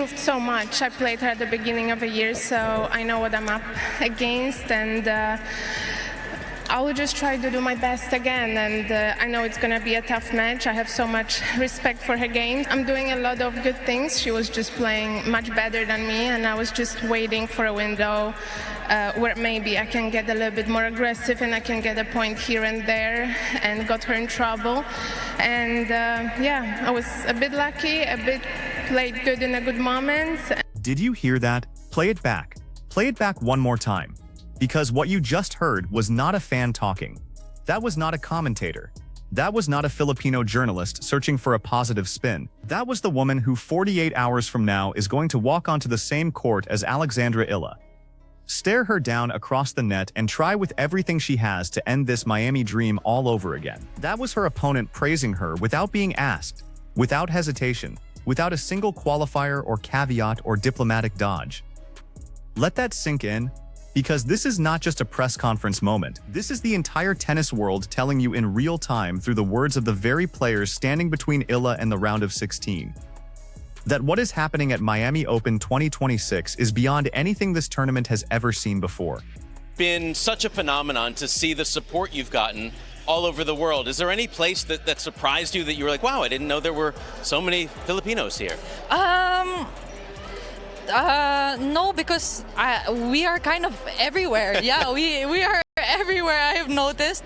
improved so much. I played her at the beginning of the year, so I know what I'm up against, and I will just try to do my best again, and I know it's going to be a tough match. I have so much respect for her game. I'm doing a lot of good things. She was just playing much better than me, and I was just waiting for a window where maybe I can get a little bit more aggressive and I can get a point here and there, and got her in trouble. And yeah, I was a bit lucky, played good in a good moment. Did you hear that? Play it back. Play it back one more time. Because what you just heard was not a fan talking. That was not a commentator. That was not a Filipino journalist searching for a positive spin. That was the woman who 48 hours from now is going to walk onto the same court as Alexandra Eala. Stare her down across the net and try with everything she has to end this Miami dream all over again. That was her opponent praising her without being asked, without hesitation, without a single qualifier or caveat or diplomatic dodge. Let that sink in. Because this is not just a press conference moment, this is the entire tennis world telling you in real time through the words of the very players standing between Eala and the round of 16. That what is happening at Miami Open 2026 is beyond anything this tournament has ever seen before. Been such a phenomenon to see the support you've gotten all over the world. Is there any place that surprised you that you were like, wow, I didn't know there were so many Filipinos here? No, because we are kind of everywhere. Yeah, we are everywhere, I have noticed.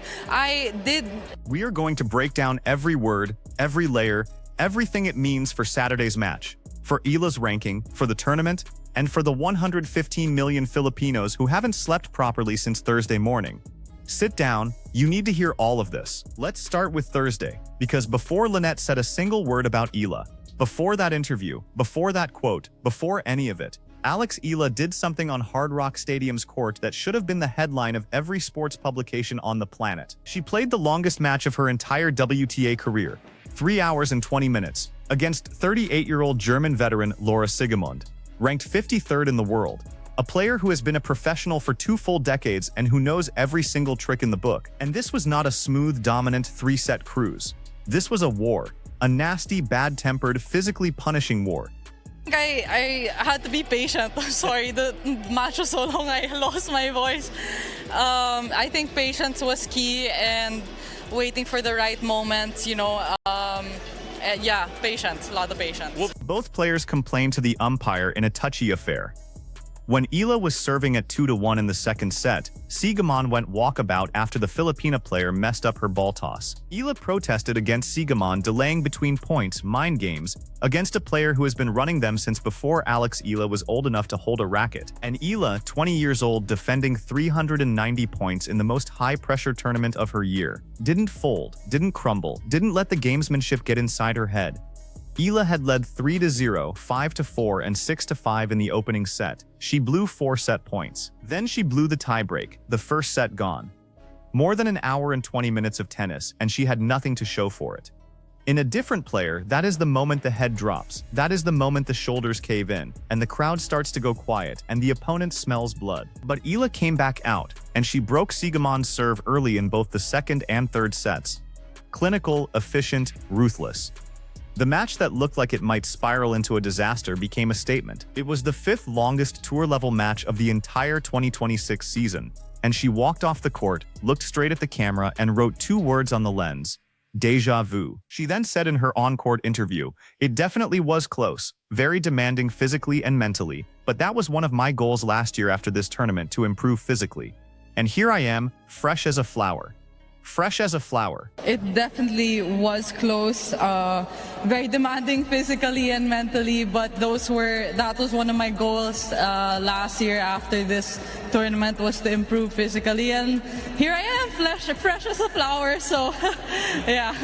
We are going to break down every word, every layer, everything it means for Saturday's match, for Eala's ranking, for the tournament, and for the 115 million Filipinos who haven't slept properly since Thursday morning. Sit down, you need to hear all of this. Let's start with Thursday, because before Linette said a single word about Eala, before that interview, before that quote, before any of it, Alex Eala did something on Hard Rock Stadium's court that should have been the headline of every sports publication on the planet. She played the longest match of her entire WTA career, 3 hours and 20 minutes, against 38-year-old German veteran Laura Siegemund, ranked 53rd in the world, a player who has been a professional for 2 full decades and who knows every single trick in the book. And this was not a smooth, dominant 3-set cruise. This was a war. A nasty, bad-tempered, physically punishing war. I had to be patient. I'm sorry, the match was so long, I lost my voice. I think patience was key, and waiting for the right moment, you know. Yeah, patience, a lot of patience. Both players complained to the umpire in a touchy affair. When Eala was serving at 2-1 in the second set, Siegemund went walkabout after the Filipina player messed up her ball toss. Eala protested against Siegemund delaying between points mind games against a player who has been running them since before Alex Eala was old enough to hold a racket. And Eala, 20 years old, defending 390 points in the most high-pressure tournament of her year, didn't fold, didn't crumble, didn't let the gamesmanship get inside her head. Eala had led 3-0, 5-4, and 6-5 in the opening set. She blew 4 set points. Then she blew the tiebreak, the first set gone. More than an hour and 20 minutes of tennis, and she had nothing to show for it. In a different player, that is the moment the head drops. That is the moment the shoulders cave in, and the crowd starts to go quiet, and the opponent smells blood. But Eala came back out, and she broke Siegemund's serve early in both the second and third sets. Clinical, efficient, ruthless. The match that looked like it might spiral into a disaster became a statement. It was the 5th longest tour-level match of the entire 2026 season, and she walked off the court, looked straight at the camera, and wrote 2 words on the lens: déjà vu. She then said in her on-court interview, "It definitely was close, very demanding physically and mentally, but that was one of my goals last year after this tournament, to improve physically. And here I am, fresh as a flower." Fresh as a flower. It definitely was close, very demanding physically and mentally, but that was one of my goals last year after this tournament, was to improve physically, and here I am, fresh as a flower, so yeah.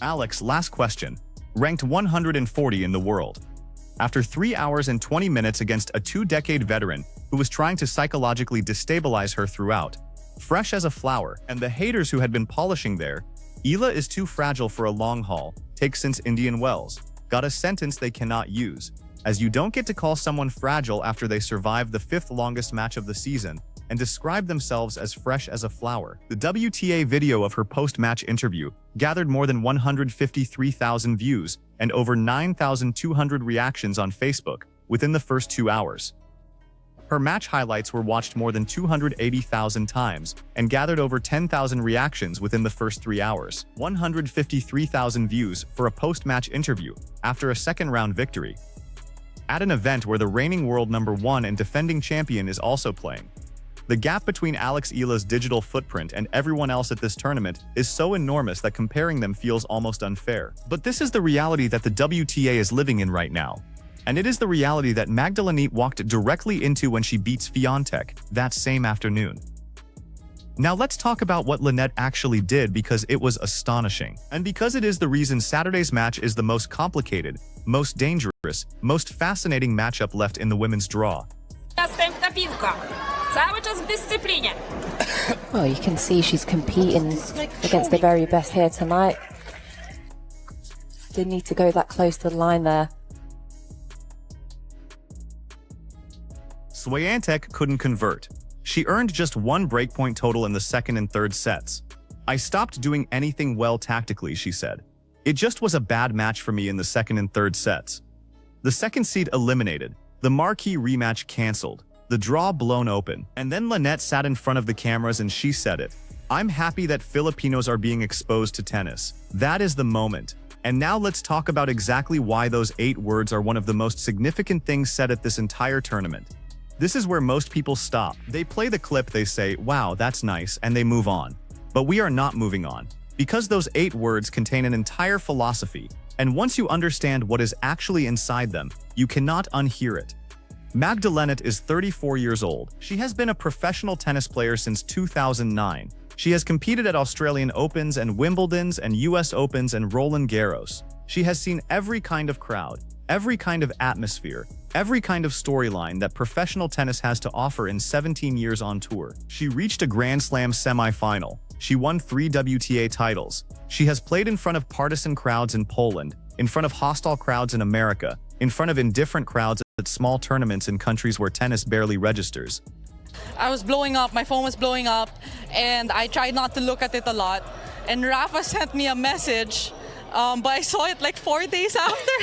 Alex, last question. Ranked 140 in the world. After 3 hours and 20 minutes against a 2-decade veteran who was trying to psychologically destabilize her throughout, fresh as a flower, and the haters who had been polishing there, Eala is too fragile for a long haul, take since Indian Wells, got a sentence they cannot use, as you don't get to call someone fragile after they survive the 5th longest match of the season and describe themselves as fresh as a flower. The WTA video of her post-match interview gathered more than 153,000 views and over 9,200 reactions on Facebook, within the first 2 hours. Her match highlights were watched more than 280,000 times and gathered over 10,000 reactions within the first 3 hours. 153,000 views for a post-match interview after a second-round victory. At an event where the reigning world #1 and defending champion is also playing. The gap between Alex Eala's digital footprint and everyone else at this tournament is so enormous that comparing them feels almost unfair. But this is the reality that the WTA is living in right now. And it is the reality that Magda Linette walked directly into when she beats Fiontek that same afternoon. Now let's talk about what Linette actually did, because it was astonishing. And because it is the reason Saturday's match is the most complicated, most dangerous, most fascinating matchup left in the women's draw. Następna piłka. Cały czas w dyscyplinie. Well, you can see she's competing against the very best here tonight. Didn't need to go that close to the line there. Swiatek couldn't convert. She earned just 1 breakpoint total in the second and third sets. "I stopped doing anything well tactically," she said. "It just was a bad match for me in the second and third sets." The second seed eliminated, the marquee rematch cancelled, the draw blown open, and then Linette sat in front of the cameras and she said it. "I'm happy that Filipinos are being exposed to tennis. That is the moment." And now let's talk about exactly why those 8 words are one of the most significant things said at this entire tournament. This is where most people stop. They play the clip, they say, "Wow, that's nice," and they move on. But we are not moving on. Because those 8 words contain an entire philosophy, and once you understand what is actually inside them, you cannot unhear it. Magda Linette is 34 years old. She has been a professional tennis player since 2009. She has competed at Australian Opens and Wimbledons and US Opens and Roland Garros. She has seen every kind of crowd, every kind of atmosphere, every kind of storyline that professional tennis has to offer in 17 years on tour. She reached a Grand Slam semi-final. She won 3 WTA titles. She has played in front of partisan crowds in Poland, in front of hostile crowds in America, in front of indifferent crowds at small tournaments in countries where tennis barely registers. I was blowing up, my phone was blowing up, and I tried not to look at it a lot. And Rafa sent me a message, but I saw it like 4 days after.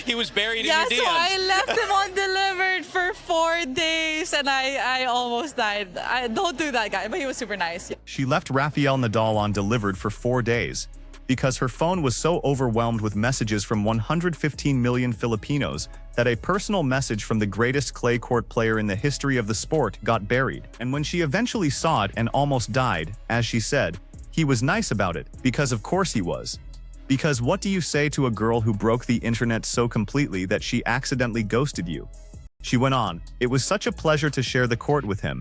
He was buried in Yeah, your DMs. so I left him undelivered for 4 days, and I almost died. Don't do that, guy, but he was super nice. She left Rafael Nadal undelivered for 4 days because her phone was so overwhelmed with messages from 115 million Filipinos that a personal message from the greatest clay court player in the history of the sport got buried. And when she eventually saw it and almost died, as she said, he was nice about it, because of course he was. Because what do you say to a girl who broke the internet so completely that she accidentally ghosted you? She went on, "It was such a pleasure to share the court with him.